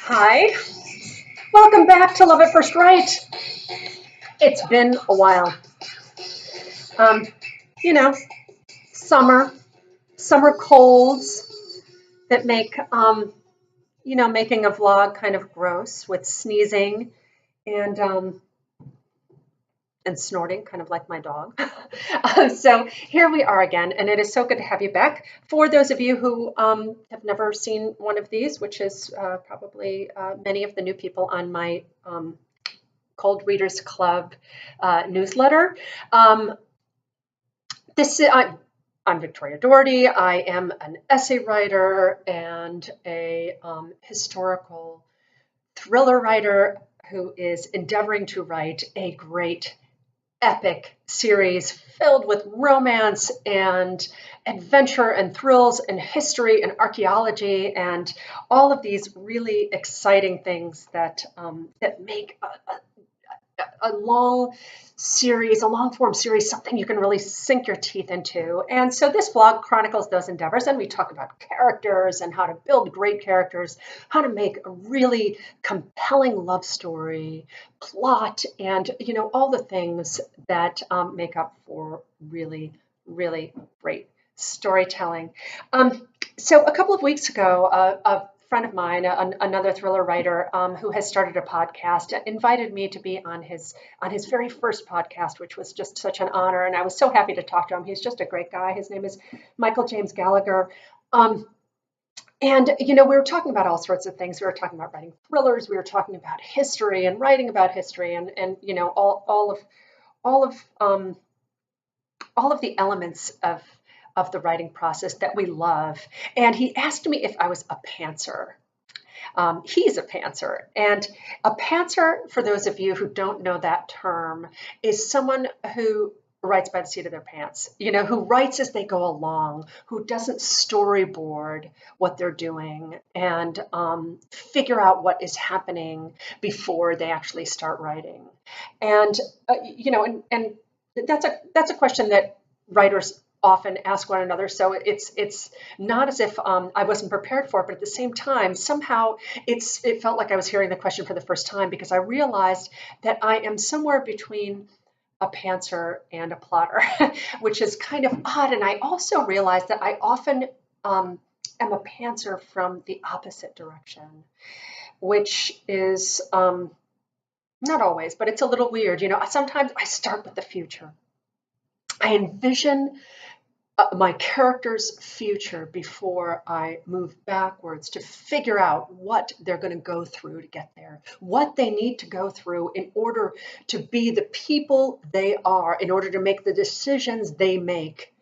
Hi, welcome back to Love at First Right. It's been a while. Um, you know, summer, summer colds that make, making a vlog kind of gross with sneezing and um, and snorting, kind of like my dog. So here we are again, and it is so good to have you back. For those of you who have never seen one of these, which is probably many of the new people on my Cold Readers Club newsletter. Um, this I'm Victoria Doherty. I am an essay writer and a historical thriller writer who is endeavoring to write a great epic series filled with romance and adventure and thrills and history and archaeology and all of these really exciting things that make a long series, a long form series, something you can really sink your teeth into. And so this blog chronicles those endeavors, and we talk about characters and how to build great characters, how to make a really compelling love story, plot, and all the things that make up for really, really great storytelling. So a couple of weeks ago, a friend of mine, another thriller writer who has started a podcast, invited me to be on his very first podcast, which was just such an honor. And I was so happy to talk to him. He's just a great guy. His name is Michael James Gallagher. And we were talking about all sorts of things. We were talking about writing thrillers. We were talking about history and writing about history, and all of the elements of the writing process that we love. And he asked me if I was a pantser. He's a pantser. And a pantser, for those of you who don't know that term, is someone who writes by the seat of their pants, who writes as they go along, who doesn't storyboard what they're doing and figure out what is happening before they actually start writing. And, and that's a question that writers often ask one another. So it's not as if I wasn't prepared for it, but at the same time, somehow it felt like I was hearing the question for the first time, because I realized that I am somewhere between a pantser and a plotter, which is kind of odd. And I also realized that I often am a pantser from the opposite direction, which is not always, but it's a little weird. Sometimes I start with the future. I envision my character's future before I move backwards to figure out what they're going to go through to get there, what they need to go through in order to be the people they are, in order to make the decisions they make.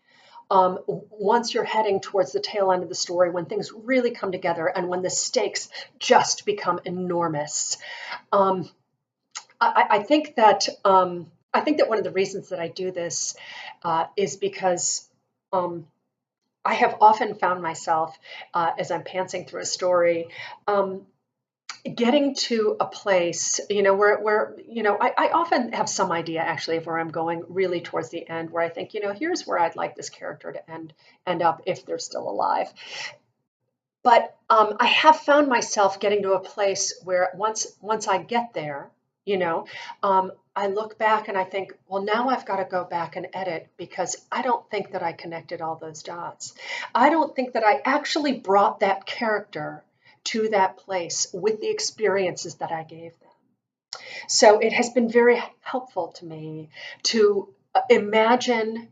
Once you're heading towards the tail end of the story, when things really come together and when the stakes just become enormous. I think that one of the reasons that I do this is because I have often found myself, as I'm pantsing through a story, getting to a place, where I often have some idea actually of where I'm going really towards the end, where I think, here's where I'd like this character to end up if they're still alive. But I have found myself getting to a place where once I get there, I look back and I think, well, now I've got to go back and edit, because I don't think that I connected all those dots. I don't think that I actually brought that character to that place with the experiences that I gave them. So it has been very helpful to me to imagine,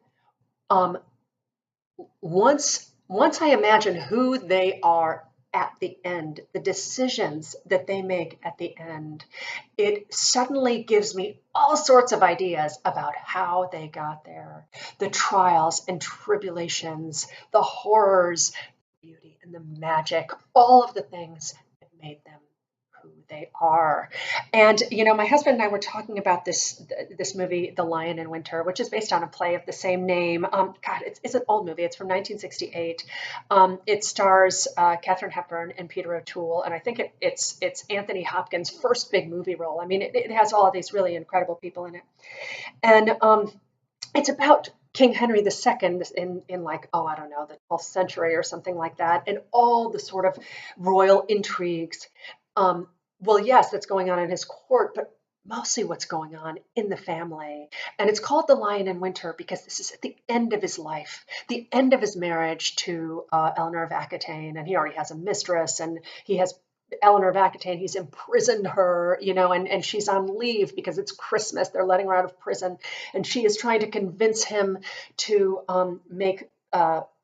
once I imagine who they are at the end, the decisions that they make at the end, it suddenly gives me all sorts of ideas about how they got there, the trials and tribulations, the horrors, the beauty and the magic, all of the things that made them who they are. And my husband and I were talking about this movie, The Lion in Winter, which is based on a play of the same name. God, it's an old movie. It's from 1968. It stars Katharine Hepburn and Peter O'Toole, and I think it's Anthony Hopkins' first big movie role. I mean, it has all of these really incredible people in it, and it's about King Henry II in like, oh, I don't know, the 12th century or something like that, and all the sort of royal intrigues. Well, yes, that's going on in his court, but mostly what's going on in the family. And it's called The Lion in Winter because this is at the end of his life, the end of his marriage to Eleanor of Aquitaine. And he already has a mistress, and he has Eleanor of Aquitaine. He's imprisoned her, and she's on leave because it's Christmas. They're letting her out of prison. And she is trying to convince him to make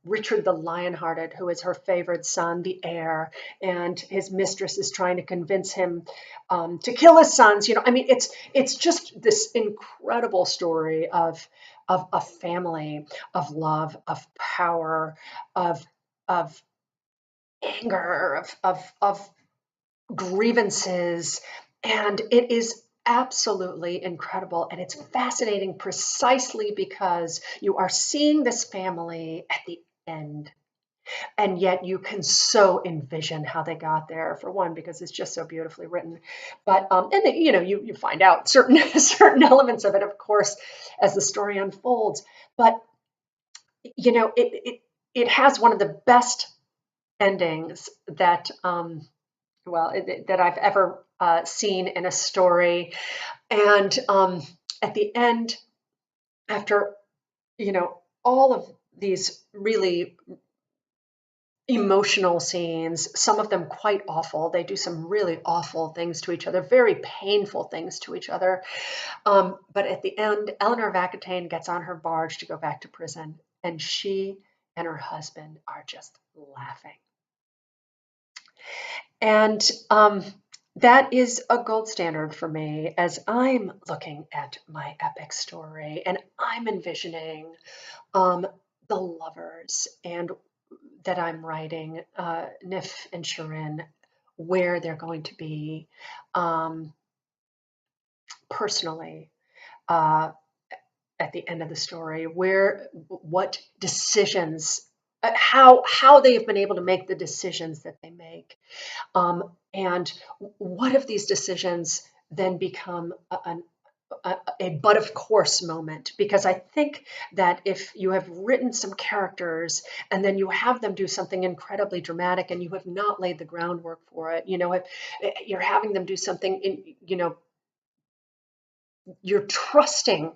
Richard the Lionhearted, who is her favorite son, the heir, and his mistress is trying to convince him to kill his sons. I mean, it's just this incredible story of a family, of love, of power, of anger, of grievances, and it is absolutely incredible. And it's fascinating precisely because you are seeing this family at the end, and yet you can so envision how they got there, for one, because it's just so beautifully written. But and then, you find out certain certain elements of it, of course, as the story unfolds. But it has one of the best endings that that I've ever seen in a story. And at the end, after all of these really emotional scenes, some of them quite awful. They do some really awful things to each other, very painful things to each other. But at the end, Eleanor of Aquitaine gets on her barge to go back to prison, and she and her husband are just laughing. And that is a gold standard for me as I'm looking at my epic story, and I'm envisioning the lovers and that I'm writing, Nif and Shirin, where they're going to be personally at the end of the story, what decisions, how they have been able to make the decisions that they make, and what if these decisions then become a but of course moment, because I think that if you have written some characters and then you have them do something incredibly dramatic and you have not laid the groundwork for it, if you're having them do something you're trusting,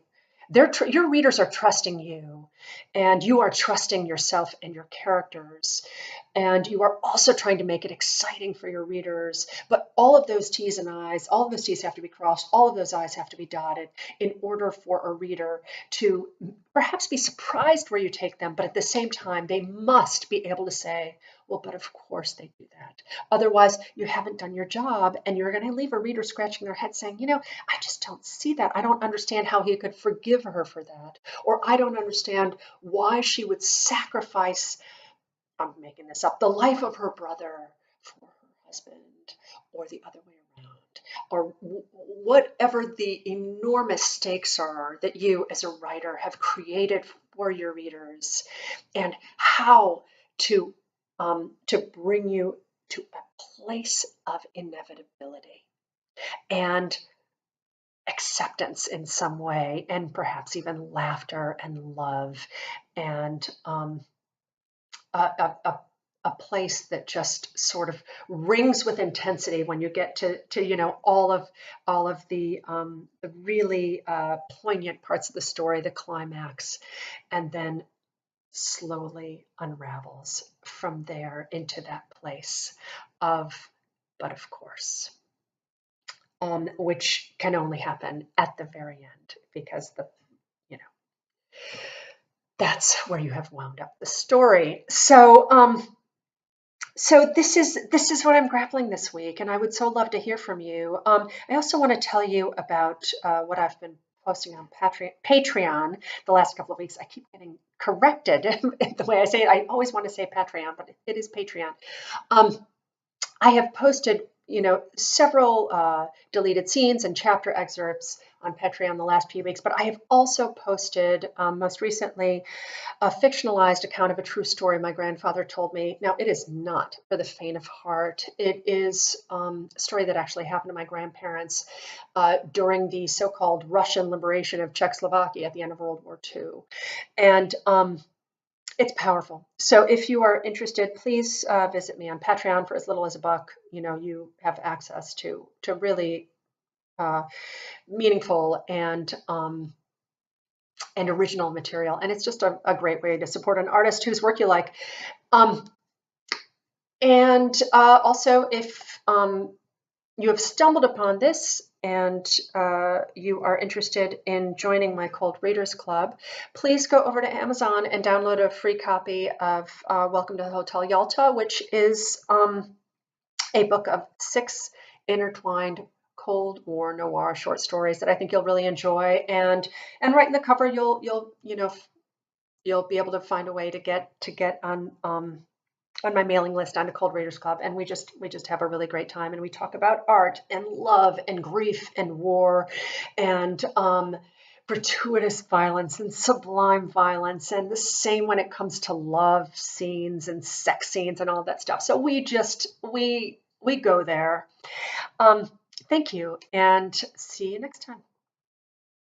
your readers are trusting you, and you are trusting yourself and your characters, and you are also trying to make it exciting for your readers. But all of those T's and I's, all of those T's have to be crossed, all of those I's have to be dotted in order for a reader to perhaps be surprised where you take them, but at the same time, they must be able to say, well, but of course they do that. Otherwise, you haven't done your job, and you're going to leave a reader scratching their head saying, I just don't see that. I don't understand how he could forgive her for that. Or I don't understand why she would sacrifice, I'm making this up, the life of her brother for her husband, or the other way around, or whatever the enormous stakes are that you as a writer have created for your readers, and how to bring you to a place of inevitability and acceptance in some way, and perhaps even laughter and love, and a place that just sort of rings with intensity when you get to all of the really poignant parts of the story, the climax, and then slowly unravels from there into that place of but of course, which can only happen at the very end, because that's where you have wound up the story. So this is what I'm grappling this week, and I would so love to hear from you. I also want to tell you about what I've been posting on Patreon the last couple of weeks. I keep getting corrected the way I say it. I always want to say Patreon, but it is Patreon. I have posted, several deleted scenes and chapter excerpts on Patreon the last few weeks, but I have also posted, most recently, a fictionalized account of a true story my grandfather told me. Now, it is not for the faint of heart. It is a story that actually happened to my grandparents during the so-called Russian liberation of Czechoslovakia at the end of World War II. And It's powerful. So if you are interested, please visit me on Patreon for as little as $1. You know, you have access to really uh, meaningful and original material, and it's just a great way to support an artist whose work you like. Um, and also, if you have stumbled upon this and you are interested in joining my Cold Readers Club, please go over to Amazon and download a free copy of Welcome to the Hotel Yalta, which is a book of 6 intertwined Cold War noir short stories that I think you'll really enjoy. And right in the cover, you'll be able to find a way to get on my mailing list on the Cold Readers Club, and we just have a really great time, and we talk about art and love and grief and war and gratuitous violence and sublime violence, and the same when it comes to love scenes and sex scenes and all that stuff. So we go there. Thank you, and see you next time.